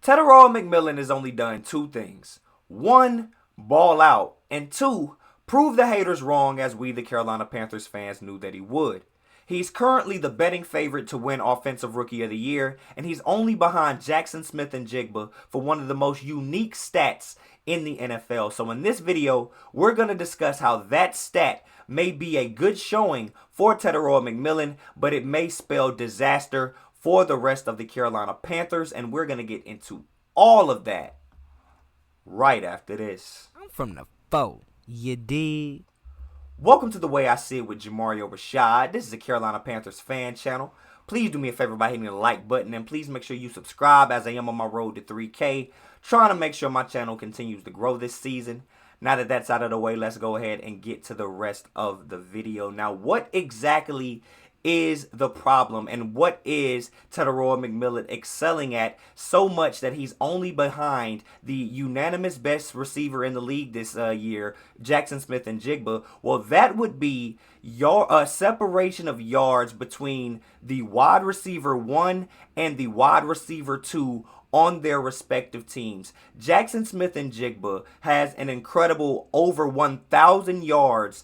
Tetairoa McMillan has only done two things. One, ball out. And two, prove the haters wrong as we, the Carolina Panthers fans, knew that he would. He's currently the betting favorite to win Offensive Rookie of the Year, and he's only behind Jackson Smith-Njigba for one of the most unique stats in the NFL. So in this video, we're going to discuss how that stat may be a good showing for Tetairoa McMillan, but it may spell disaster for the rest of the Carolina Panthers, and we're going to get into all of that right after this. I'm from the foe, you dig? Welcome to The Way I See It with Jamario Rashad. This is a Carolina Panthers fan channel. Please do me a favor by hitting the like button, and please make sure you subscribe as I am on my road to 3K, trying to make sure my channel continues to grow this season. Now that that's out of the way, let's go ahead and get to the rest of the video. Now, what exactly is the problem, and what is Tetairoa McMillan excelling at so much that he's only behind the unanimous best receiver in the league this year, Jackson Smith-Njigba? Well, that would be your separation of yards between the wide receiver 1 and the wide receiver 2 on their respective teams. Jackson Smith-Njigba has an incredible over 1,000 yards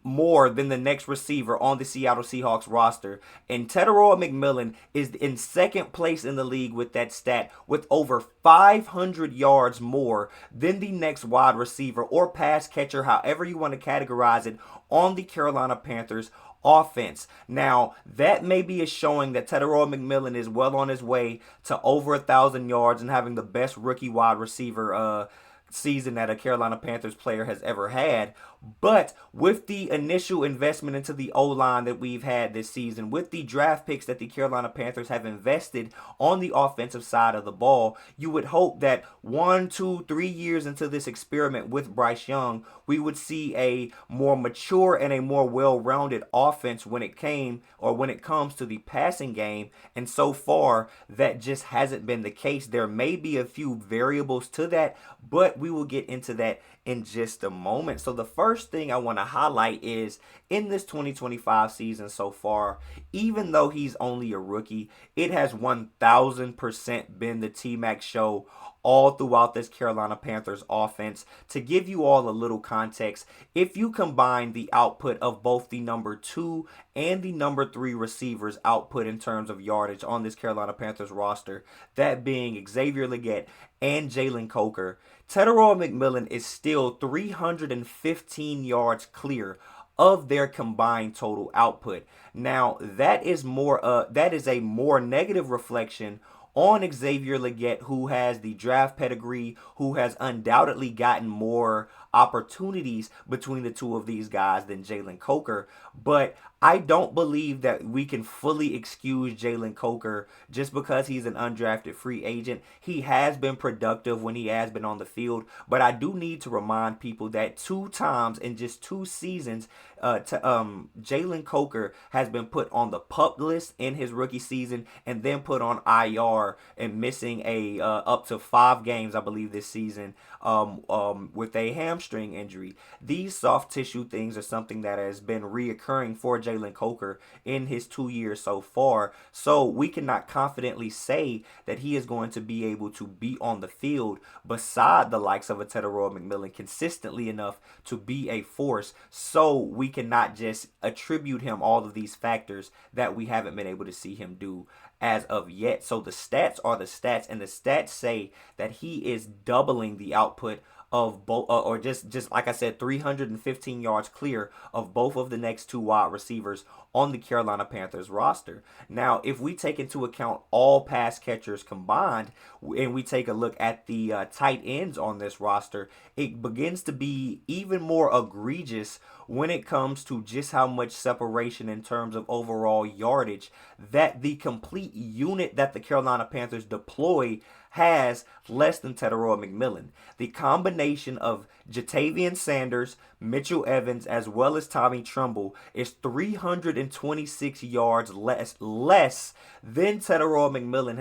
more than the next receiver on the Seattle Seahawks roster. And Tetairoa McMillan is in second place in the league with that stat, with over 500 yards more than the next wide receiver or pass catcher, however you want to categorize it, on the Carolina Panthers offense. Now, that may be a showing that Tetairoa McMillan is well on his way to over 1,000 yards and having the best rookie wide receiver season that a Carolina Panthers player has ever had. But with the initial investment into the O-line that we've had this season, with the draft picks that the Carolina Panthers have invested on the offensive side of the ball, you would hope that 1, 2, 3 years into this experiment with Bryce Young, we would see a more mature and a more well-rounded offense when it comes to the passing game. And so far, that just hasn't been the case. There may be a few variables to that, but we will get into that in just a moment. So the first thing I want to highlight is in this 2025 season so far, even though he's only a rookie, it has 1,000% been the T-Mac show all throughout this Carolina Panthers offense. To give you all a little context, if you combine the output of both the number 2 and the number 3 receivers output in terms of yardage on this Carolina Panthers roster, that being Xavier Legette and Jalen Coker, Tetairoa McMillan is still 315 yards clear of their combined total output. Now, that is a more negative reflection on Xavier Legette, who has the draft pedigree, who has undoubtedly gotten more opportunities between the two of these guys than Jalen Coker. But I don't believe that we can fully excuse Jalen Coker just because he's an undrafted free agent. He has been productive when he has been on the field, but I do need to remind people that 2 times in just 2 seasons, Jalen Coker has been put on the PUP list in his rookie season and then put on IR and missing up to 5 games, I believe, this season with a hamstring injury. These soft tissue things are something that has been reoccurring for Jalen Coker in his 2 years so far. So we cannot confidently say that he is going to be able to be on the field beside the likes of a Tetairoa McMillan consistently enough to be a force. So we cannot just attribute him all of these factors that we haven't been able to see him do as of yet. So the stats are the stats, and the stats say that he is doubling the output of both, or just like I said, 315 yards clear of both of the next 2 wide receivers on the Carolina Panthers roster. Now, if we take into account all pass catchers combined, and we take a look at the tight ends on this roster, it begins to be even more egregious when it comes to just how much separation in terms of overall yardage that the complete unit that the Carolina Panthers deploy has less than Tetairoa McMillan. The combination of Jatavian Sanders, Mitchell Evans, as well as Tommy Tremble is 326 yards less than Tetairoa McMillan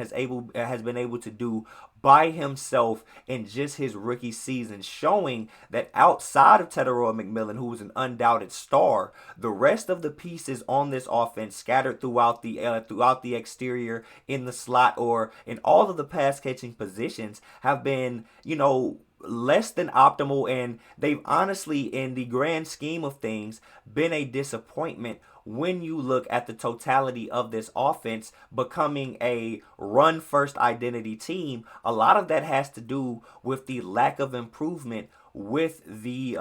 has been able to do by himself in just his rookie season, showing that outside of Tetairoa McMillan, who was an undoubted star. The rest of the pieces on this offense, scattered throughout the exterior, in the slot, or in all of the pass catching positions, have been, less than optimal, and they've honestly, in the grand scheme of things, been a disappointment when you look at the totality of this offense becoming a run first identity team. A lot of that has to do with the lack of improvement with the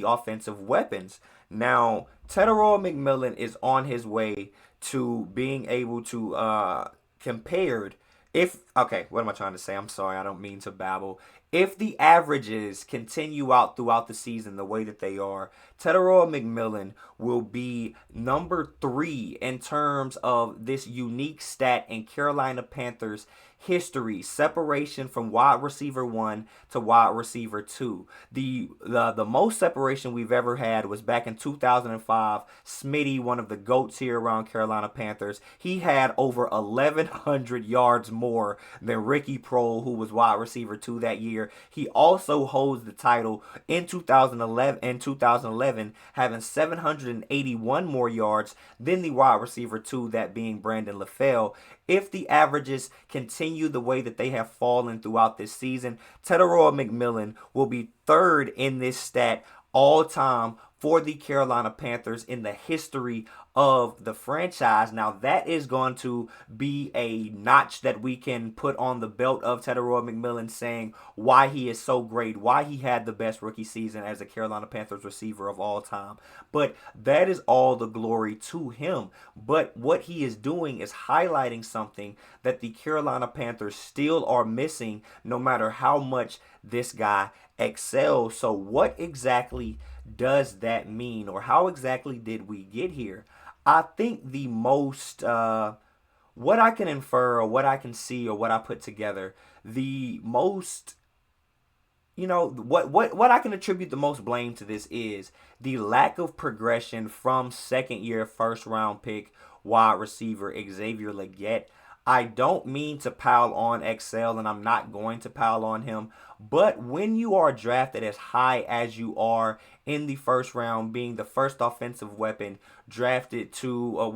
offensive weapons. Now, Tetairoa McMillan is on his way to being able to compared if okay, what am I trying to say? I'm sorry, I don't mean to babble. If the averages continue out throughout the season the way that they are, Tetairoa McMillan will be number 3 in terms of this unique stat in Carolina Panthers history: separation from wide receiver 1 to wide receiver 2. The most separation we've ever had was back in 2005. Smitty, one of the GOATs here around Carolina Panthers, he had over 1,100 yards more than Ricky Prohl, who was wide receiver 2 that year. He also holds the title in 2011, having 781 more yards than the wide receiver 2, that being Brandon LaFell. If the averages continue the way that they have fallen throughout this season, Tetairoa McMillan will be 3rd in this stat all time for the Carolina Panthers in the history of the franchise. Now, that is going to be a notch that we can put on the belt of Tetairoa McMillan, saying why he is so great, why he had the best rookie season as a Carolina Panthers receiver of all time. But that is all the glory to him. But what he is doing is highlighting something that the Carolina Panthers still are missing, no matter how much this guy excels. So what exactly does that mean, or how exactly did we get here? I think the most, what I can infer, or what I can see, or what I put together, the most, what I can attribute the most blame to this is the lack of progression from second year first round pick wide receiver Xavier Legette. I don't mean to pile on Excel, and I'm not going to pile on him. But when you are drafted as high as you are in the first round, being the first offensive weapon drafted to,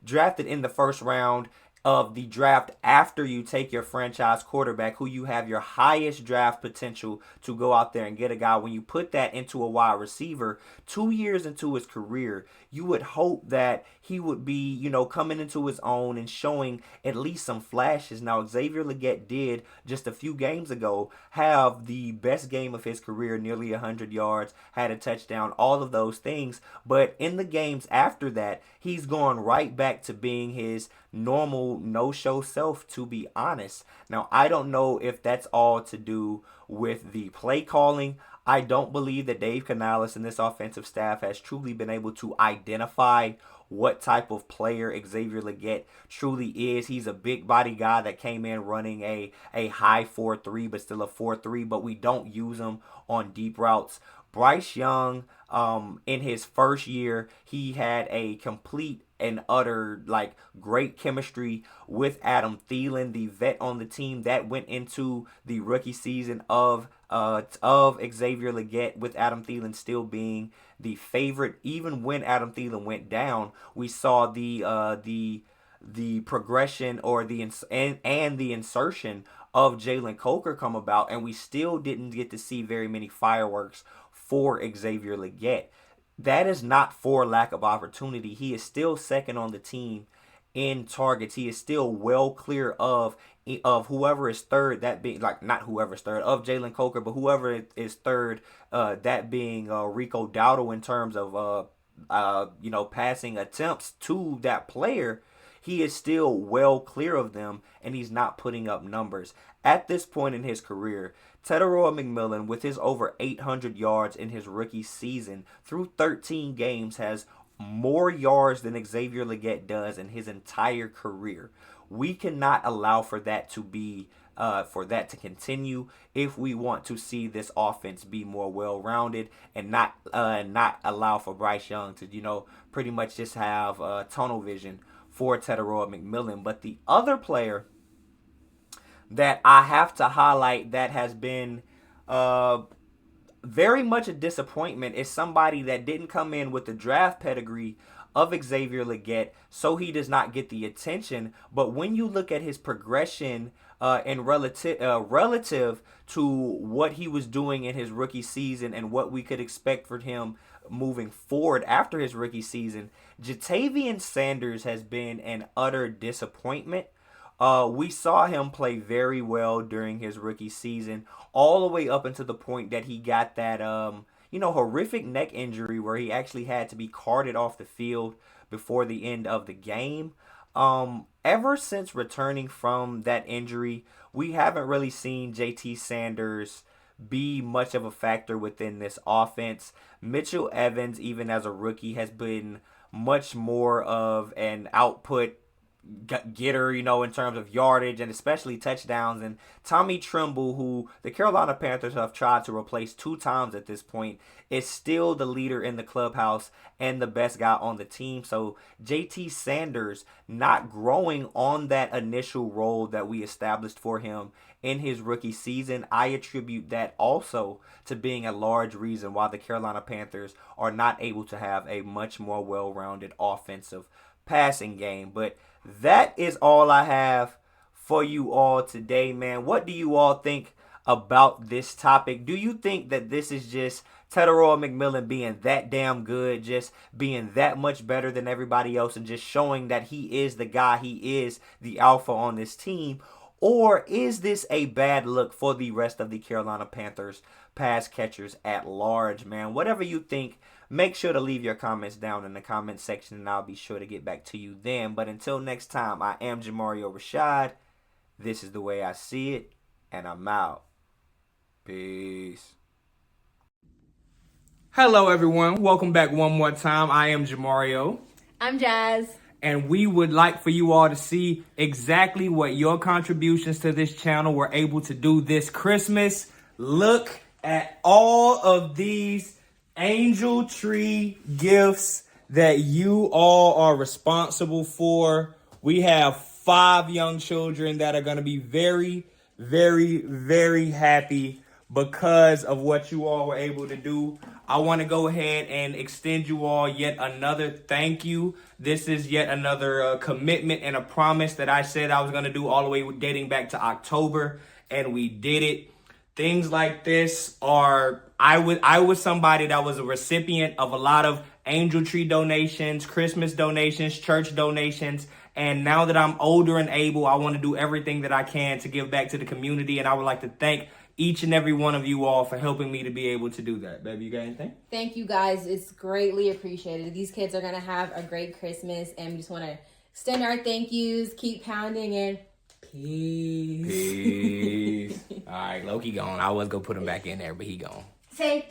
drafted in the first round of the draft after you take your franchise quarterback, who you have your highest draft potential to go out there and get a guy. When you put that into a wide receiver 2 years into his career, you would hope that he would be, coming into his own and showing at least some flashes. Now, Xavier Legette did just a few games ago have the best game of his career, nearly 100 yards, had a touchdown, all of those things. But in the games after that, he's gone right back to being his normal no-show self, to be honest. Now, I don't know if that's all to do with the play calling. I don't believe that Dave Canales and this offensive staff has truly been able to identify what type of player Xavier Legette truly is. He's a big body guy that came in running a high 4.3, but still a 4.3, but we don't use him on deep routes. Bryce Young, in his first year, he had a complete and utter great chemistry with Adam Thielen, the vet on the team that went into the rookie season of Xavier Legette, with Adam Thielen still being the favorite. Even when Adam Thielen went down, we saw the progression, or and the insertion of Jalen Coker come about, and we still didn't get to see very many fireworks for Xavier Legette. That is not for lack of opportunity. He is still second on the team in targets. He is still well clear of whoever is third, that being not whoever's third of Jalen Coker, but whoever is third, that being Rico Dowdle, in terms of passing attempts to that player. He is still well clear of them, and he's not putting up numbers. At this point in his career, Tetairoa McMillan, with his over 800 yards in his rookie season through 13 games, has more yards than Xavier Legette does in his entire career. We cannot allow for that to be to continue if we want to see this offense be more well-rounded, and not allow for Bryce Young to pretty much just have tunnel vision for Tetairoa McMillan. But the other player that I have to highlight that has been very much a disappointment is somebody that didn't come in with the draft pedigree of Xavier Legette, so he does not get the attention. But when you look at his progression in relative to what he was doing in his rookie season and what we could expect for him moving forward after his rookie season, Jatavian Sanders has been an utter disappointment. We saw him play very well during his rookie season, all the way up until the point that he got that horrific neck injury where he actually had to be carted off the field before the end of the game. Ever since returning from that injury, we haven't really seen JT Sanders be much of a factor within this offense. Mitchell Evans, even as a rookie, has been much more of an output getter, in terms of yardage and especially touchdowns. And Tommy Tremble, who the Carolina Panthers have tried to replace 2 times at this point, is still the leader in the clubhouse and the best guy on the team. So JT Sanders not growing on that initial role that we established for him in his rookie season, I attribute that also to being a large reason why the Carolina Panthers are not able to have a much more well-rounded offensive passing game. But that is all I have for you all today, man. What do you all think about this topic? Do you think that this is just Tetairoa McMillan being that damn good, just being that much better than everybody else and just showing that he is the guy, he is the alpha on this team? Or is this a bad look for the rest of the Carolina Panthers pass catchers at large, man? Whatever you think, make sure to leave your comments down in the comment section, and I'll be sure to get back to you then. But until next time, I am Jamario Rashad. This is the way I see it, and I'm out. Peace. Hello, everyone. Welcome back one more time. I am Jamario. I'm Jazz. And we would like for you all to see exactly what your contributions to this channel were able to do this Christmas. Look at all of these angel tree gifts that you all are responsible for. We have 5 young children that are going to be very, very, very happy because of what you all were able to do. I want to go ahead and extend you all yet another thank you. This is yet another commitment and a promise that I said I was going to do all the way dating back to October, and we did it. Things like this are, I was somebody that was a recipient of a lot of angel tree donations, Christmas donations, church donations. And now that I'm older and able, I want to do everything that I can to give back to the community. And I would like to thank each and every one of you all for helping me to be able to do that. Baby, you got anything? Thank you, guys. It's greatly appreciated. These kids are going to have a great Christmas, and we just want to extend our thank yous, keep pounding, and peace. Peace. All right, Loki gone. I was going to put him back in there, but he gone. Take